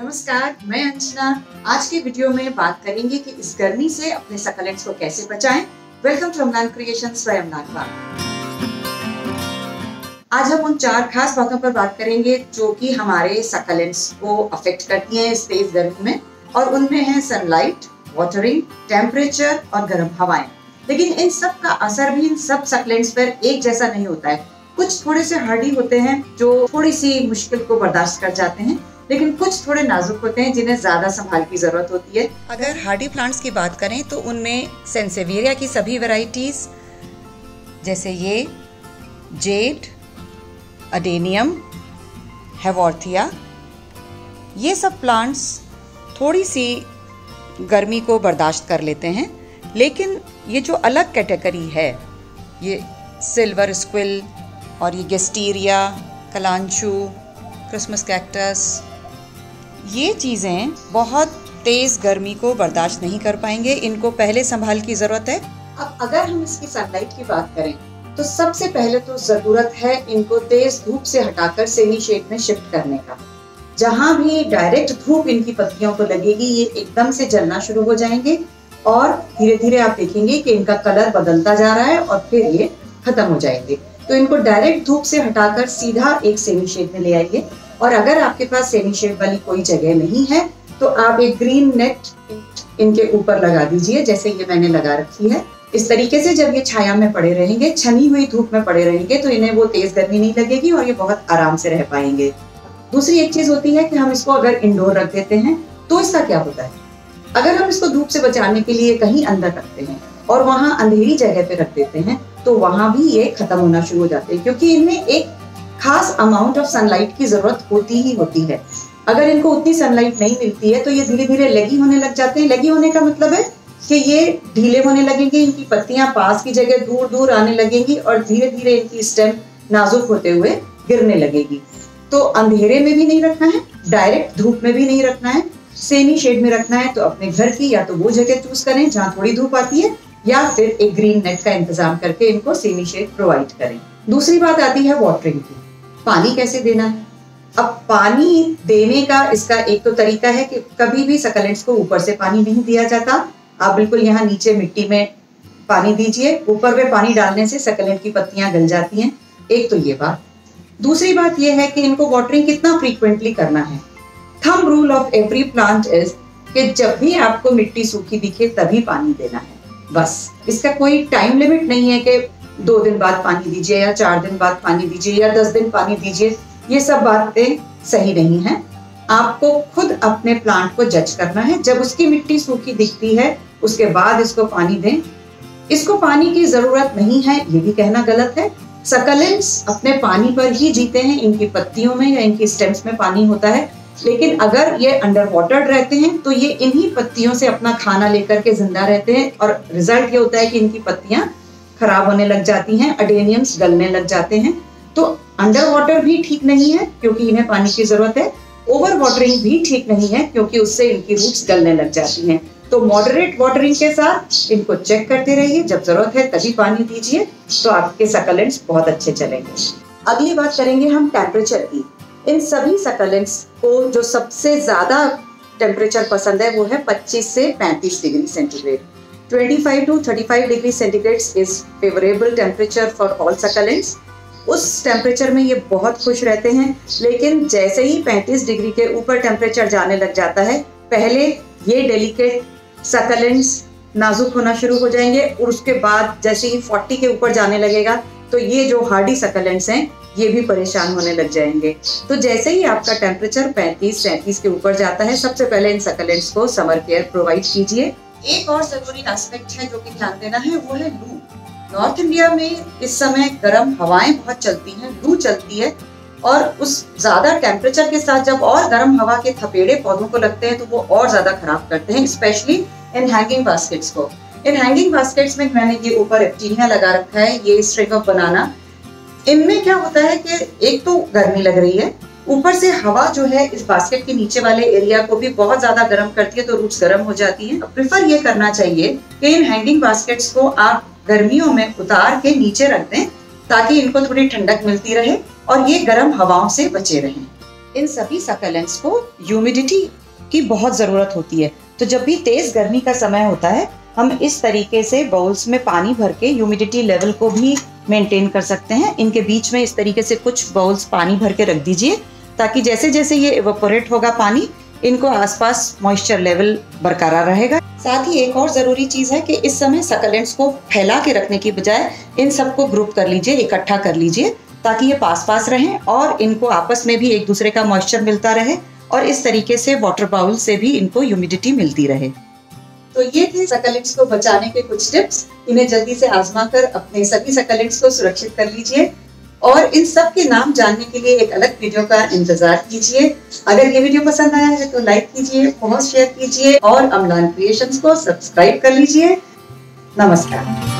नमस्कार, मैं अंजना। आज के वीडियो में बात करेंगे कि इस गर्मी से अपने सकलेंट्स को कैसे बचाएं। Welcome to Amlan creations by Amlan Khan. आज हम उन 4 खास बातों पर बात करेंगे जो कि हमारे सकलेंट्स को अफेक्ट करती हैं इस तेज गर्मी में, और उनमें है सनलाइट, वाटरिंग, टेम्परेचर और गर्म हवाएं। लेकिन इन सब का असर भी इन सब सकलेंट्स पर एक जैसा नहीं होता है। कुछ थोड़े से हार्डी होते हैं जो थोड़ी सी मुश्किल को बर्दाश्त कर जाते हैं, लेकिन कुछ थोड़े नाजुक होते हैं जिन्हें ज्यादा संभाल की जरूरत होती है। अगर हार्डी प्लांट्स की बात करें तो उनमें सेंसेवियरिया की सभी वैरायटीज जैसे ये जेड, अडेनियम, हेवॉर्थिया, ये सब प्लांट्स थोड़ी सी गर्मी को बर्दाश्त कर लेते हैं। लेकिन ये जो अलग कैटेगरी है, ये सिल्वर स्क्विल और ये गेस्टीरिया, कलांचू, क्रिसमस कैक्टस, ये चीज़ें बहुत तेज़ गर्मी को बर्दाश्त नहीं कर पाएंगे। इनको पहले संभाल की ज़रूरत है। अब अगर हम इसकी सनलाइट की बात करें तो सबसे पहले तो ज़रूरत है इनको तेज़ धूप से हटाकर सेमी शेड में शिफ्ट करने का। जहाँ भी डायरेक्ट धूप इनकी पत्तियों को लगेगी, ये एकदम से जलना शुरू हो जाएंगे और धीरे धीरे आप देखेंगे कि इनका कलर बदलता जा रहा है और फिर ये खत्म हो जाएंगे। तो इनको डायरेक्ट धूप से हटाकर सीधा एक सेमी शेड में ले आइए। और अगर आपके पास सेमी शेड वाली कोई जगह नहीं है तो आप एक ग्रीन नेट इनके ऊपर लगा दीजिए, जैसे ये मैंने लगा रखी है। इस तरीके से जब ये छाया में पड़े रहेंगे, छनी हुई धूप में पड़े रहेंगे, तो इन्हें वो तेज गर्मी नहीं लगेगी और ये बहुत आराम से रह पाएंगे। दूसरी एक चीज होती है कि हम इसको अगर इंडोर रख देते हैं तो इसका क्या होता है। अगर हम इसको धूप से बचाने के लिए कहीं अंदर रखते हैं और वहां अंधेरी जगह पे रख देते हैं तो वहां भी ये खत्म होना शुरू हो जाते हैं, क्योंकि इनमें एक खास अमाउंट ऑफ सनलाइट की जरूरत होती ही होती है। अगर इनको उतनी सनलाइट नहीं मिलती है तो ये धीरे धीरे लगी होने लग जाते हैं। लगी होने का मतलब है कि ये ढीले होने लगेंगे, इनकी पत्तियां पास की जगह दूर दूर आने लगेंगी और धीरे धीरे इनकी स्टेम नाजुक होते हुए गिरने लगेगी। तो अंधेरे में भी नहीं रखना है, डायरेक्ट धूप में भी नहीं रखना है, सेमी शेड में रखना है। तो अपने घर की या तो वो जगह चूज करें जहाँ थोड़ी धूप आती है, या फिर एक ग्रीन नेट का इंतजाम करके इनको सेमी शेड प्रोवाइड करें। दूसरी बात आती है वाटरिंग की। पानी कैसे देना है। अब पानी देने का इसका एक तो तरीका है कि कभी भी सकलेंट्स को ऊपर से पानी नहीं दिया जाता। आप बिल्कुल यहाँ नीचे मिट्टी में पानी दीजिए। ऊपर में पानी डालने से सकलेंट की पत्तियां गल जाती हैं। एक तो ये बात। दूसरी बात यह है कि इनको वाटरिंग कितना फ्रीक्वेंटली करना है। Thumb rule of every plant is कि जब भी आपको मिट्टी सूखी दिखे तभी पानी देना है, बस। इसका कोई टाइम लिमिट नहीं है कि 2 दिन बाद पानी दीजिए या 4 दिन बाद पानी दीजिए या 10 दिन पानी दीजिए। ये सब बातें सही नहीं है। आपको खुद अपने प्लांट को जज करना है। जब उसकी मिट्टी सूखी दिखती है उसके बाद इसको पानी दें। इसको पानी की जरूरत नहीं है ये भी कहना गलत है। सकलेंट्स अपने पानी पर ही जीते हैं। इनकी पत्तियों में या इनकी स्टेम्स में पानी होता है, लेकिन अगर ये अंडर वाटर्ड रहते हैं तो ये इन्हीं पत्तियों से अपना खाना लेकर के जिंदा रहते हैं और रिजल्ट ये होता है कि इनकी पत्तियां खराब होने लग जाती हैं, अडेनियम्स गलने लग जाते हैं। तो अंडर वाटर भी ठीक नहीं है क्योंकि इन्हें पानी की जरूरत है। ओवर वाटरिंग भी ठीक नहीं है क्योंकि उससे इनकी रूट्स गलने लग जाती हैं। तो मॉडरेट वाटरिंग के साथ इनको चेक करते रहिए। जब जरूरत है तभी पानी दीजिए, तो आपके सकलेंट्स बहुत अच्छे चलेंगे। अगली बात करेंगे हम टेम्परेचर की। इन सभी सकलेंट्स को जो सबसे ज्यादा टेम्परेचर पसंद है वो है 25 से 35 degree centigrade. 25 to 35 degree centigrade is favourable temperature for all succulents. उस टेम्परेचर में ये बहुत खुश रहते हैं। लेकिन जैसे ही 35 डिग्री के ऊपर टेम्परेचर जाने लग जाता है, पहले ये डेलिकेट सकलेंट्स नाजुक होना शुरू हो जाएंगे और उसके बाद जैसे ही 40 के ऊपर जाने लगेगा तो ये जो हार्डी सकलेंट्स हैं ये भी परेशान होने लग जाएंगे। तो जैसे ही आपका टेम्परेचर 35-37 के ऊपर जाता है, सबसे पहले इन सकलेंट्स को समर केयर प्रोवाइड कीजिए। एक और जरूरी एस्पेक्ट है जो कि ध्यान देना है, वो है लू। नॉर्थ इंडिया में इस समय गर्म हवाएं बहुत चलती हैं, लू चलती है, और उस ज्यादा टेम्परेचर के साथ जब और गर्म हवा के थपेड़े पौधों को लगते हैं तो वो और ज्यादा खराब करते हैं, स्पेशली इन हैंगिंग बास्केट्स को। इन हैंगिंग बास्केट्स में मैंने ये ऊपर एप्टीनिया लगा रखा है, ये स्ट्रिंग ऑफ बनाना। इनमें क्या होता है कि एक तो गर्मी लग रही है, ऊपर से हवा जो है इस बास्केट के नीचे वाले एरिया को भी बहुत ज्यादा गर्म करती है, तो रूट्स गर्म हो जाती हैं। प्रेफर ये करना चाहिए कि इन हैंगिंग बास्केट्स को आप गर्मियों में उतार के नीचे रख दें ताकि इनको थोड़ी ठंडक मिलती रहे और ये गर्म हवाओं से बचे रहें। इन सभी सकलेंट्स को ह्यूमिडिटी की बहुत ज़रूरत होती है। तो जब भी तेज़ गर्मी का समय होता है, हम इस तरीके से बाउल्स में पानी भर के ह्यूमिडिटी लेवल को भी मेंटेन कर सकते हैं। इनके बीच में इस तरीके से कुछ बाउल्स पानी भर के रख दीजिए, ताकि जैसे जैसे ये इवेपोरेट होगा पानी, इनको आसपास मॉइस्चर लेवल बरकरार रहेगा। साथ ही एक और ज़रूरी चीज़ है कि इस समय सकलेंट्स को फैला के रखने की बजाय इन सबको ग्रुप कर लीजिए, इकट्ठा कर लीजिए, ताकि ये पास पास रहें और इनको आपस में भी एक दूसरे का मॉइस्चर मिलता रहे और इस तरीके से वाटर बाउल से भी इनको ह्यूमिडिटी मिलती रहे। तो ये थे सकलेंट्स को बचाने के कुछ टिप्स। इन्हें जल्दी से आजमा कर अपने सभी सकलेंट्स को सुरक्षित कर लीजिए और इन सब के नाम जानने के लिए एक अलग वीडियो का इंतजार कीजिए। अगर ये वीडियो पसंद आया है तो लाइक कीजिए, बहुत शेयर कीजिए और अम्लान क्रिएशंस को सब्सक्राइब कर लीजिए। नमस्कार।